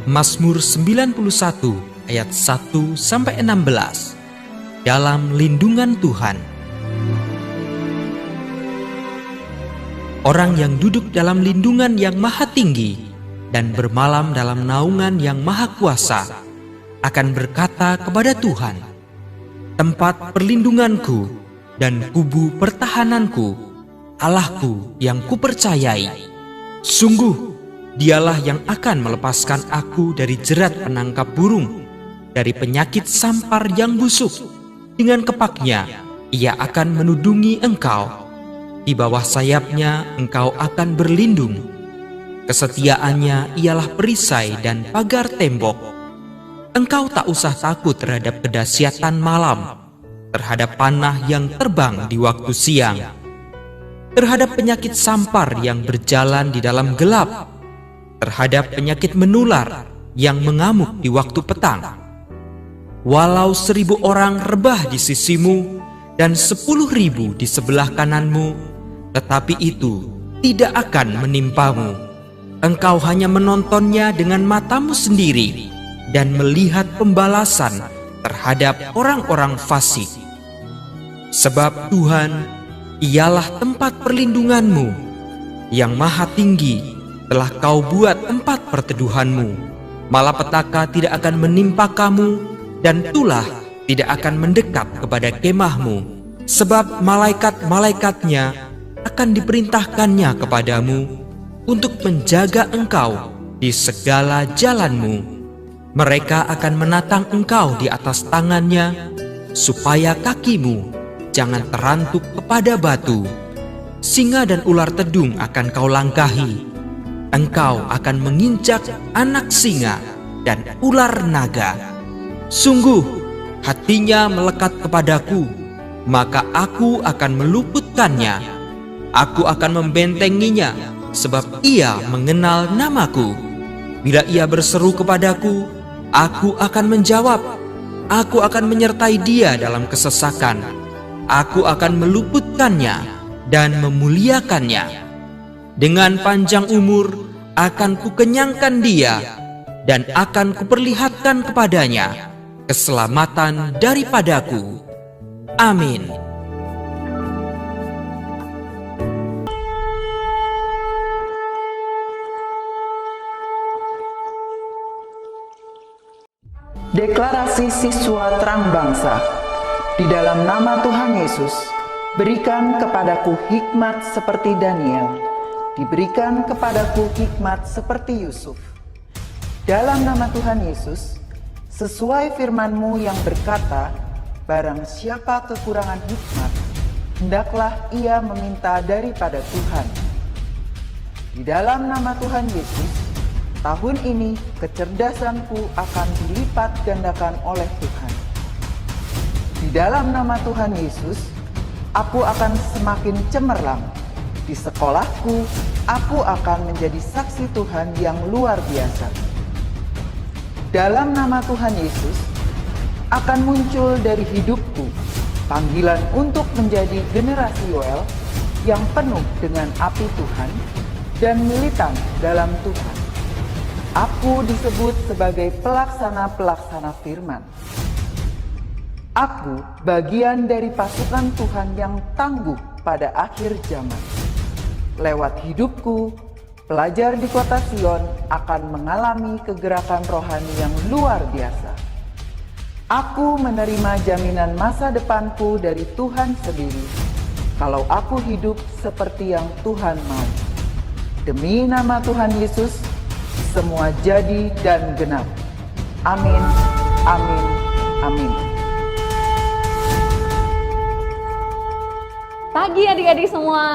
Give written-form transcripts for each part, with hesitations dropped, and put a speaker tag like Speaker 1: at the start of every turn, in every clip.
Speaker 1: Mazmur 91 ayat 1-16. Dalam lindungan Tuhan. Orang yang duduk dalam lindungan yang maha tinggi dan bermalam dalam naungan yang maha kuasa akan berkata kepada Tuhan, tempat perlindunganku dan kubu pertahananku, Allahku yang kupercayai. Sungguh, Dialah yang akan melepaskan aku dari jerat penangkap burung, dari penyakit sampar yang busuk. Dengan kepaknya, Ia akan menudungi engkau. Di bawah sayapnya, engkau akan berlindung. Kesetiaannya ialah perisai dan pagar tembok. Engkau tak usah takut terhadap kedahsyatan malam, terhadap panah yang terbang di waktu siang, terhadap penyakit sampar yang berjalan di dalam gelap, terhadap penyakit menular yang mengamuk di waktu petang. Walau 1.000 orang rebah di sisimu dan 10.000 di sebelah kananmu, tetapi itu tidak akan menimpamu. Engkau hanya menontonnya dengan matamu sendiri dan melihat pembalasan terhadap orang-orang fasik. Sebab Tuhan ialah tempat perlindunganmu, yang maha tinggi telah kau buat tempat perteduhanmu. Malapetaka tidak akan menimpa kamu, dan tulah tidak akan mendekat kepada kemahmu. Sebab malaikat-malaikatnya akan diperintahkannya kepadamu untuk menjaga engkau di segala jalanmu. Mereka akan menatang engkau di atas tangannya, supaya kakimu jangan terantuk kepada batu. Singa dan ular tedung akan kau langkahi. Engkau akan menginjak anak singa dan ular naga. Sungguh, hatinya melekat kepadaku, maka aku akan meluputkannya. Aku akan membentenginya, sebab ia mengenal namaku. Bila ia berseru kepadaku, aku akan menjawab. Aku akan menyertai dia dalam kesesakan. Aku akan meluputkannya dan memuliakannya. Dengan panjang umur akan kukenyangkan dia, dan akan kuperlihatkan kepadanya keselamatan daripadaku. Amin.
Speaker 2: Deklarasi siswa terang bangsa. Di dalam nama Tuhan Yesus, berikan kepadaku hikmat seperti Daniel. Diberikan kepadaku hikmat seperti Yusuf. Dalam nama Tuhan Yesus, sesuai firman-Mu yang berkata, barang siapa kekurangan hikmat, hendaklah ia meminta daripada Tuhan. Di dalam nama Tuhan Yesus, tahun ini kecerdasanku akan dilipat gandakan oleh Tuhan. Di dalam nama Tuhan Yesus, aku akan semakin cemerlang. Di sekolahku, aku akan menjadi saksi Tuhan yang luar biasa. Dalam nama Tuhan Yesus, akan muncul dari hidupku panggilan untuk menjadi generasi Yoel yang penuh dengan api Tuhan dan militan dalam Tuhan. Aku disebut sebagai pelaksana-pelaksana firman. Aku bagian dari pasukan Tuhan yang tangguh pada akhir zaman. Lewat hidupku, pelajar di kota Sion akan mengalami kegerakan rohani yang luar biasa. Aku menerima jaminan masa depanku dari Tuhan sendiri, kalau aku hidup seperti yang Tuhan mau. Demi nama Tuhan Yesus, semua jadi dan genap. Amin, amin, amin.
Speaker 3: Pagi adik-adik semua.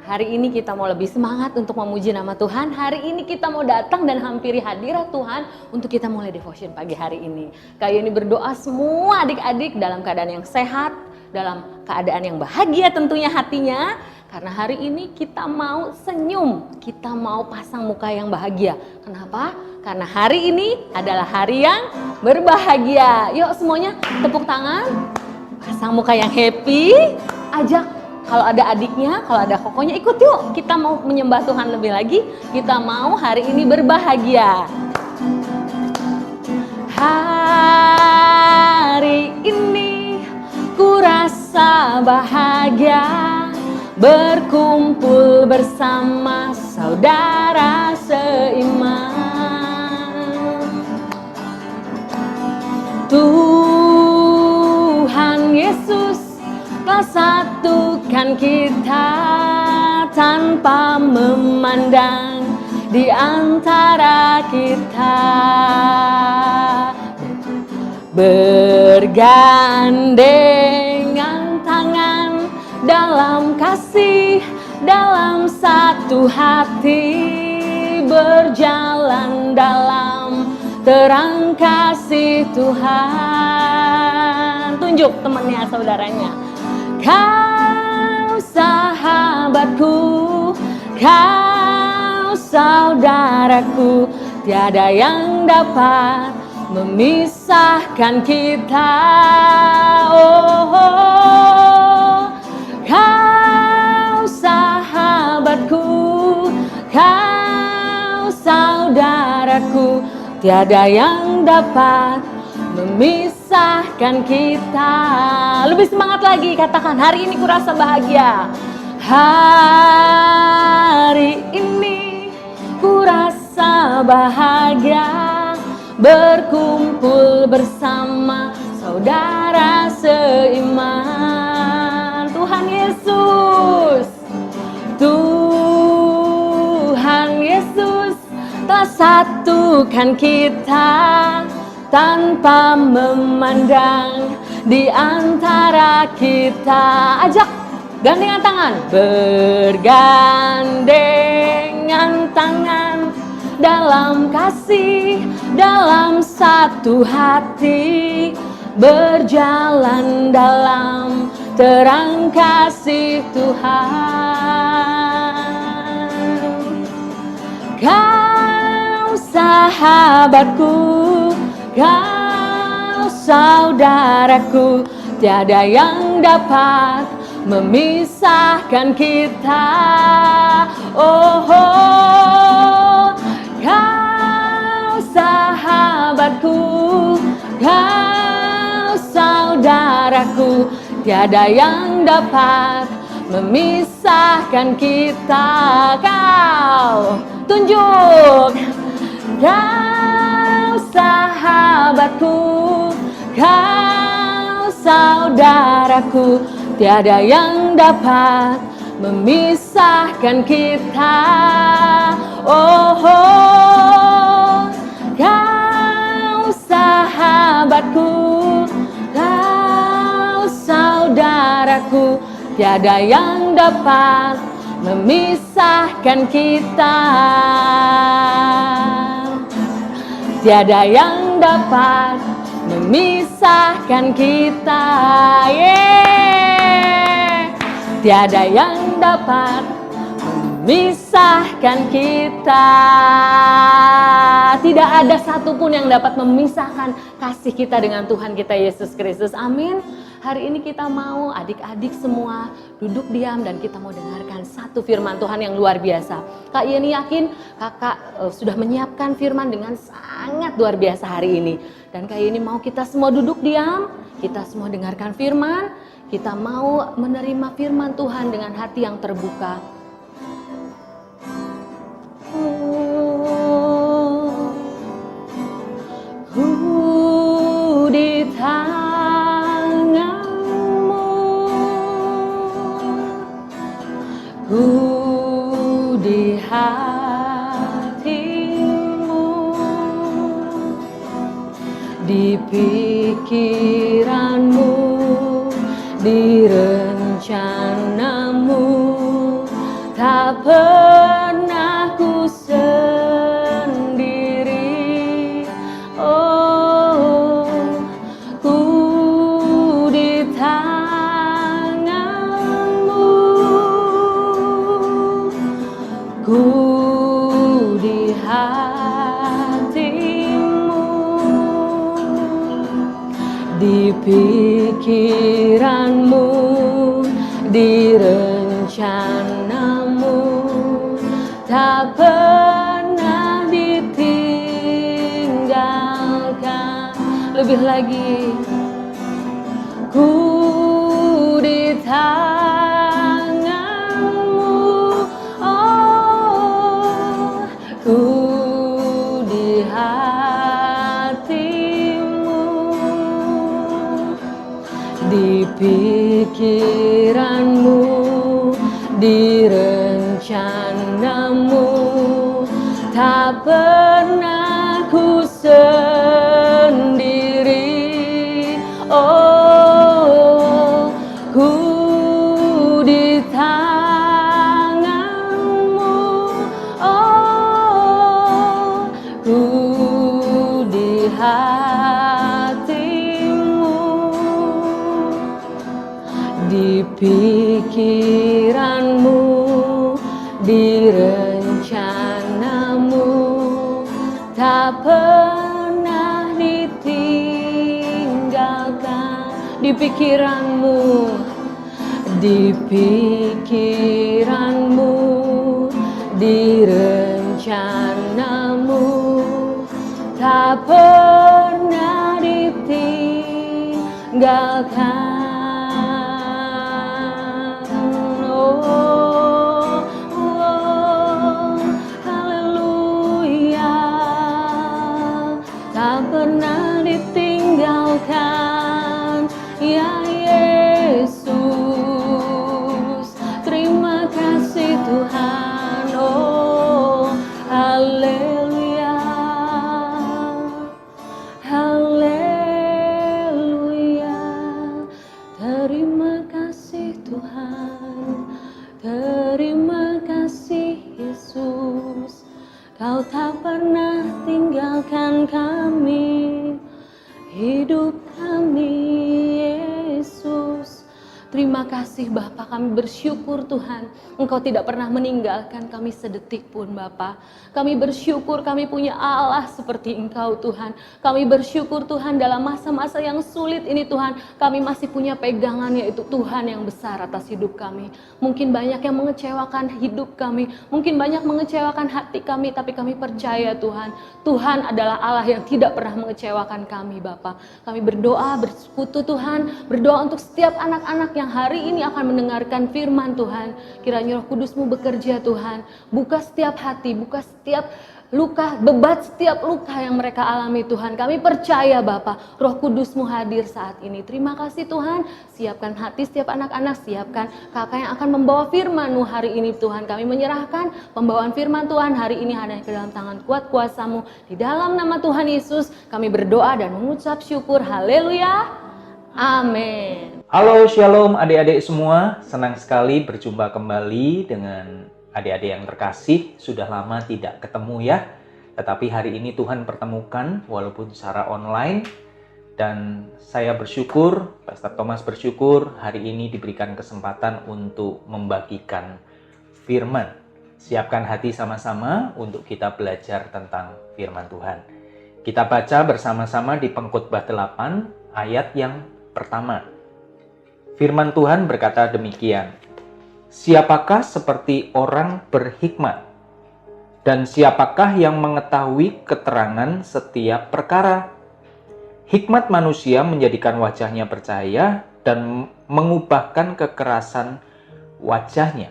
Speaker 3: Hari ini kita mau lebih semangat untuk memuji nama Tuhan. Hari ini kita mau datang dan hampiri hadirat Tuhan untuk kita mulai devotion pagi hari ini. Kayu ini berdoa semua adik-adik dalam keadaan yang sehat, dalam keadaan yang bahagia tentunya hatinya. Karena hari ini kita mau senyum, kita mau pasang muka yang bahagia. Kenapa? Karena hari ini adalah hari yang berbahagia. Yuk semuanya tepuk tangan, pasang muka yang happy, ajak. Kalau ada adiknya, kalau ada kokonya, ikut yuk. Kita mau menyembah Tuhan lebih lagi. Kita mau hari ini berbahagia. Hari ini ku rasa bahagia berkumpul bersama saudara seiman. Tuhan Yesus telah satukan kita tanpa memandang di antara kita. Bergandengan tangan dalam kasih, dalam satu hati, berjalan dalam terang kasih Tuhan. Tunjuk temannya, saudaranya. Kau sahabatku, kau saudaraku, tiada yang dapat memisahkan kita. Oh, kau sahabatku, kau saudaraku, tiada yang dapat memisahkan kita. Lebih semangat lagi, katakan, hari ini ku rasa bahagia. Hari ini ku rasa bahagia berkumpul bersama saudara seiman. Tuhan Yesus, Tuhan Yesus telah satukan kita tanpa memandang di antara kita. Ajak gandengan tangan, bergandengan tangan dalam kasih, dalam satu hati, berjalan dalam terang kasih Tuhan. Kau sahabatku, kau saudaraku, tiada yang dapat memisahkan kita. Oh, kau sahabatku, kau saudaraku, tiada yang dapat memisahkan kita. Kau tunjuk, kau sahabatku, kau saudaraku, tiada yang dapat memisahkan kita. Oh, kau sahabatku, kau saudaraku, tiada yang dapat memisahkan kita. Tiada yang dapat memisahkan kita. Tiada yang dapat memisahkan kita. Tidak ada satupun yang dapat memisahkan kasih kita dengan Tuhan kita Yesus Kristus. Amin. Hari ini kita mau adik-adik semua duduk diam dan kita mau dengarkan satu firman Tuhan yang luar biasa. Kak Yeni yakin kakak sudah menyiapkan firman dengan sangat luar biasa hari ini. Dan Kak Yeni mau kita semua duduk diam, kita semua dengarkan firman. Kita mau menerima firman Tuhan dengan hati yang terbuka. Di tanganmu, di hatimu, di pikiranmu, di rencanamu, tak pernah ku sendiri. Oh, ku di tanganmu, ku di hatimu, di pikiranmu, di rencanamu, tak pernah ditinggalkan. lebih lagi. Ku di tanganmu, oh, ku di hatimu, di pikiranmu, di rencanamu, tak pernah ku sendiri. Oh, ku di tanganmu, oh, ku di hatimu, di pikiranmu, di rencanamu, tak pernah ditinggalkan. Di pikiranmu, di pikiranmu, di rencanamu, tak pernah ditinggalkan. Tak pernah ditinggalkan, ya Yesus. Terima kasih Tuhan. Oh, haleluya, haleluya. Terima kasih Tuhan, terima kasih Yesus. Kau tak pernah tinggalkan kami, hidup kami, Yesus. Terima kasih Bapa, kami bersyukur Tuhan, Engkau tidak pernah meninggalkan kami sedetik pun Bapa. Kami bersyukur kami punya Allah seperti Engkau Tuhan. Kami bersyukur Tuhan dalam masa-masa yang sulit ini Tuhan, kami masih punya pegangan yaitu Tuhan yang besar atas hidup kami. Mungkin banyak yang mengecewakan hidup kami, mungkin banyak mengecewakan hati kami, tapi kami percaya Tuhan, Tuhan adalah Allah yang tidak pernah mengecewakan kami Bapa. Kami berdoa, bersekutu Tuhan, berdoa untuk setiap anak-anak yang hari ini akan mendengarkan firman Tuhan. Kiranya Roh Kudus-Mu bekerja Tuhan, buka setiap hati, buka setiap luka, bebat setiap luka yang mereka alami Tuhan. Kami percaya Bapa, Roh Kudus-Mu hadir saat ini. Terima kasih Tuhan, siapkan hati setiap anak-anak, siapkan kakak yang akan membawa firman-Mu hari ini Tuhan. Kami menyerahkan pembawaan firman Tuhan hari ini hanya ke dalam tangan kuat kuasa-Mu. Di dalam nama Tuhan Yesus kami berdoa dan mengucap syukur. Haleluya, amin.
Speaker 4: Halo Shalom adik-adik semua, senang sekali berjumpa kembali dengan adik-adik yang terkasih. Sudah lama tidak ketemu ya, tetapi hari ini Tuhan pertemukan walaupun secara online. Dan saya bersyukur, Pastor Thomas bersyukur hari ini diberikan kesempatan untuk membagikan firman. Siapkan hati sama-sama untuk kita belajar tentang firman Tuhan. Kita baca bersama-sama di Pengkhotbah 8 ayat yang pertama. Firman Tuhan berkata demikian, siapakah seperti orang berhikmat? Dan siapakah yang mengetahui keterangan setiap perkara? Hikmat manusia menjadikan wajahnya bercahaya dan mengubahkan kekerasan wajahnya.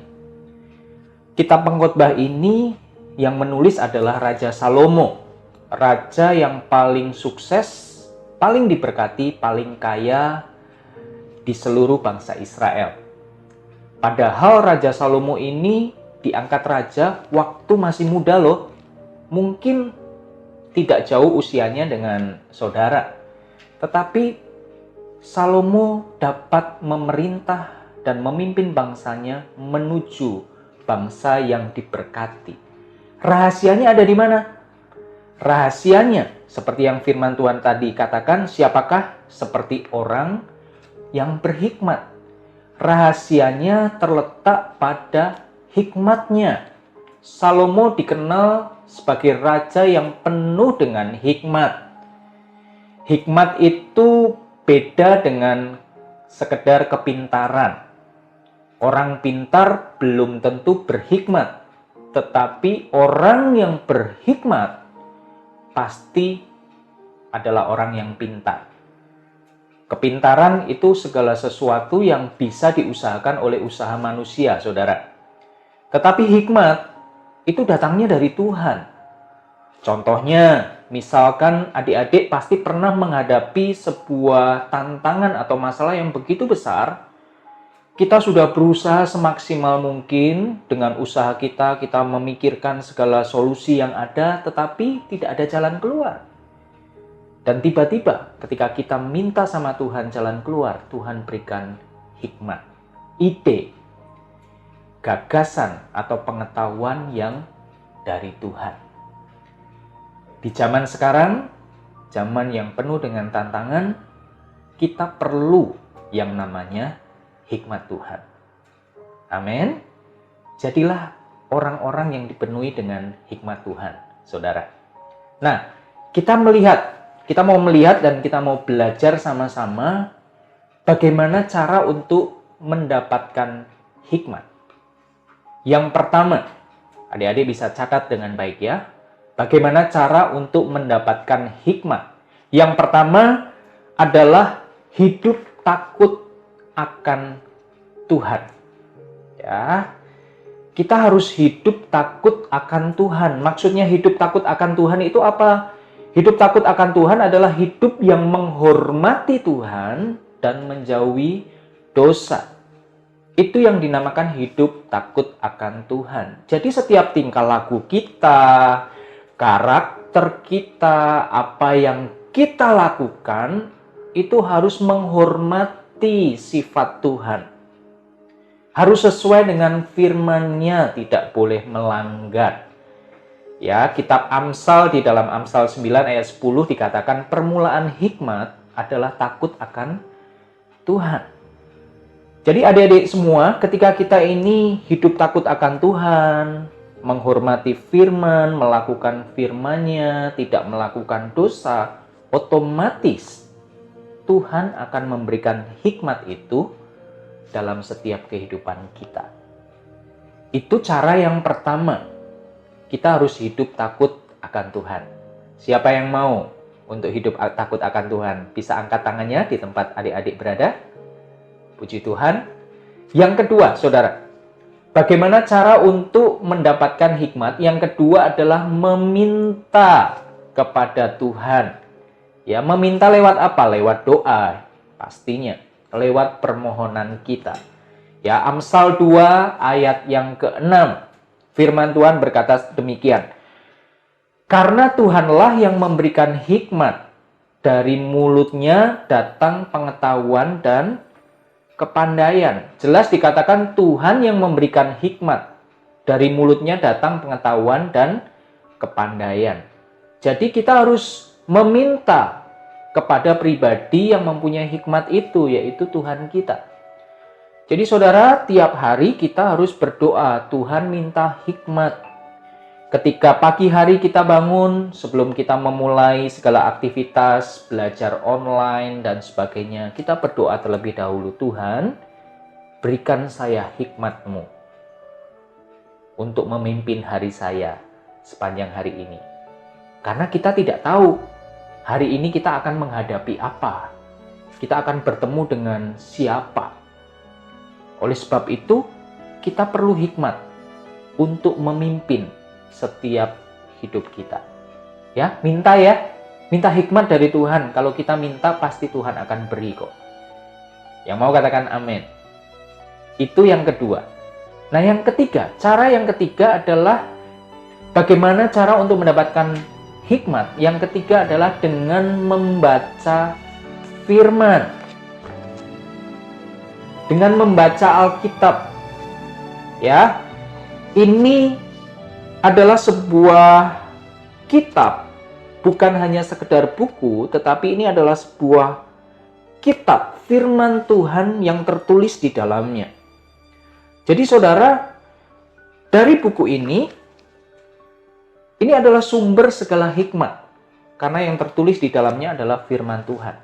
Speaker 4: Kitab Pengkhotbah ini yang menulis adalah Raja Salomo. Raja yang paling sukses, paling diberkati, paling kaya di seluruh bangsa Israel. Padahal Raja Salomo ini diangkat raja waktu masih muda loh. Mungkin tidak jauh usianya dengan saudara. Tetapi Salomo dapat memerintah dan memimpin bangsanya menuju bangsa yang diberkati. Rahasianya ada di mana? Rahasianya seperti yang firman Tuhan tadi katakan, siapakah seperti orang yang berhikmat. Rahasianya terletak pada hikmatnya. Salomo dikenal sebagai raja yang penuh dengan hikmat. Hikmat itu beda dengan sekedar kepintaran. Orang pintar belum tentu berhikmat, tetapi orang yang berhikmat pasti adalah orang yang pintar. Kepintaran itu segala sesuatu yang bisa diusahakan oleh usaha manusia, saudara. Tetapi hikmat itu datangnya dari Tuhan. Contohnya, misalkan adik-adik pasti pernah menghadapi sebuah tantangan atau masalah yang begitu besar. Kita sudah berusaha semaksimal mungkin dengan usaha kita memikirkan segala solusi yang ada, tetapi tidak ada jalan keluar. Dan tiba-tiba ketika kita minta sama Tuhan jalan keluar, Tuhan berikan hikmat, ide, gagasan atau pengetahuan yang dari Tuhan. Di zaman sekarang, zaman yang penuh dengan tantangan, kita perlu yang namanya hikmat Tuhan. Amin. Jadilah orang-orang yang dipenuhi dengan hikmat Tuhan, saudara. Nah, kita mau melihat dan kita mau belajar sama-sama bagaimana cara untuk mendapatkan hikmat. Yang pertama, adik-adik bisa catat dengan baik ya. Bagaimana cara untuk mendapatkan hikmat? Yang pertama adalah hidup takut akan Tuhan. Ya. Kita harus hidup takut akan Tuhan. Maksudnya hidup takut akan Tuhan itu apa? Hidup takut akan Tuhan adalah hidup yang menghormati Tuhan dan menjauhi dosa. Itu yang dinamakan hidup takut akan Tuhan. Jadi setiap tingkah laku kita, karakter kita, apa yang kita lakukan, itu harus menghormati sifat Tuhan. Harus sesuai dengan firman-Nya, tidak boleh melanggar. Ya, kitab Amsal di dalam Amsal 9 ayat 10 dikatakan permulaan hikmat adalah takut akan Tuhan. Jadi adik-adik semua, ketika kita ini hidup takut akan Tuhan, menghormati firman, melakukan firman-Nya, tidak melakukan dosa, otomatis Tuhan akan memberikan hikmat itu dalam setiap kehidupan kita. Itu cara yang pertama. Kita harus hidup takut akan Tuhan. Siapa yang mau untuk hidup takut akan Tuhan? Bisa angkat tangannya di tempat adik-adik berada. Puji Tuhan. Yang kedua, saudara. Bagaimana cara untuk mendapatkan hikmat? Yang kedua adalah meminta kepada Tuhan. Ya, meminta lewat apa? Lewat doa. Pastinya. Lewat permohonan kita. Ya, Amsal 2 ayat yang ke-6. Firman Tuhan berkata demikian. Karena Tuhanlah yang memberikan hikmat, dari mulutnya datang pengetahuan dan kepandaian. Jelas dikatakan Tuhan yang memberikan hikmat, dari mulutnya datang pengetahuan dan kepandaian. Jadi kita harus meminta kepada pribadi yang mempunyai hikmat itu, yaitu Tuhan kita. Jadi saudara, tiap hari kita harus berdoa, Tuhan minta hikmat. Ketika pagi hari kita bangun, sebelum kita memulai segala aktivitas, belajar online dan sebagainya, kita berdoa terlebih dahulu, Tuhan, berikan saya hikmat-Mu untuk memimpin hari saya sepanjang hari ini. Karena kita tidak tahu hari ini kita akan menghadapi apa, kita akan bertemu dengan siapa. Oleh sebab itu, kita perlu hikmat untuk memimpin setiap hidup kita. Ya, minta hikmat dari Tuhan. Kalau kita minta, pasti Tuhan akan beri kok. Yang mau katakan amin. Itu yang kedua. Nah, yang ketiga, cara yang ketiga adalah bagaimana cara untuk mendapatkan hikmat. Yang ketiga adalah dengan membaca firman. Dengan membaca Alkitab. Ya. Ini adalah sebuah kitab, bukan hanya sekedar buku, tetapi ini adalah sebuah kitab firman Tuhan yang tertulis di dalamnya. Jadi saudara, dari buku ini adalah sumber segala hikmat, karena yang tertulis di dalamnya adalah firman Tuhan.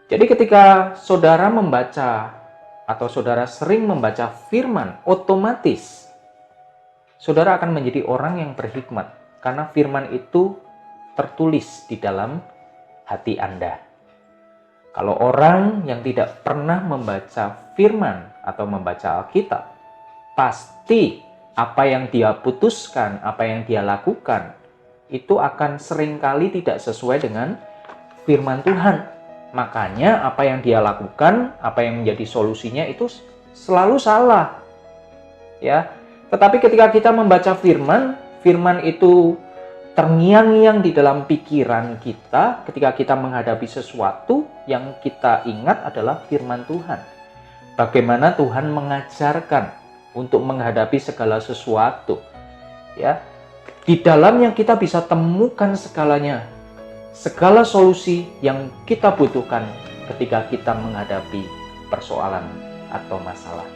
Speaker 4: Jadi ketika saudara membaca atau saudara sering membaca firman, otomatis saudara akan menjadi orang yang berhikmat. Karena firman itu tertulis di dalam hati Anda. Kalau orang yang tidak pernah membaca firman atau membaca Alkitab, pasti apa yang dia putuskan, apa yang dia lakukan, itu akan seringkali tidak sesuai dengan firman Tuhan. Makanya apa yang dia lakukan, apa yang menjadi solusinya itu selalu salah. Ya. Tetapi ketika kita membaca firman, firman itu terngiang-ngiang di dalam pikiran kita ketika kita menghadapi sesuatu, yang kita ingat adalah firman Tuhan. Bagaimana Tuhan mengajarkan untuk menghadapi segala sesuatu. Ya. Di dalamnya kita bisa temukan segalanya, segala solusi yang kita butuhkan ketika kita menghadapi persoalan atau masalah.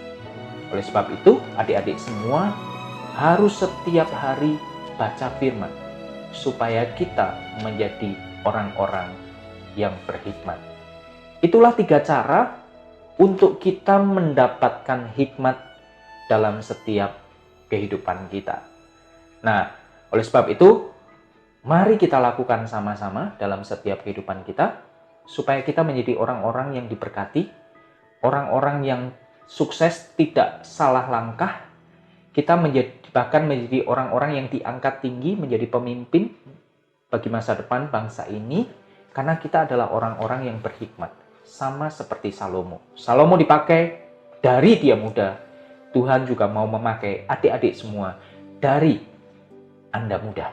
Speaker 4: Oleh sebab itu, adik-adik semua harus setiap hari baca firman, supaya kita menjadi orang-orang yang berhikmat. Itulah 3 cara untuk kita mendapatkan hikmat dalam setiap kehidupan kita. Nah, oleh sebab itu, mari kita lakukan sama-sama dalam setiap kehidupan kita, supaya kita menjadi orang-orang yang diberkati, orang-orang yang sukses, tidak salah langkah. Kita bahkan menjadi orang-orang yang diangkat tinggi, menjadi pemimpin bagi masa depan bangsa ini, karena kita adalah orang-orang yang berhikmat, sama seperti Salomo. Salomo dipakai dari dia muda, Tuhan juga mau memakai adik-adik semua dari Anda muda.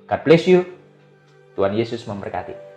Speaker 4: God bless you. Tuhan Yesus memberkati.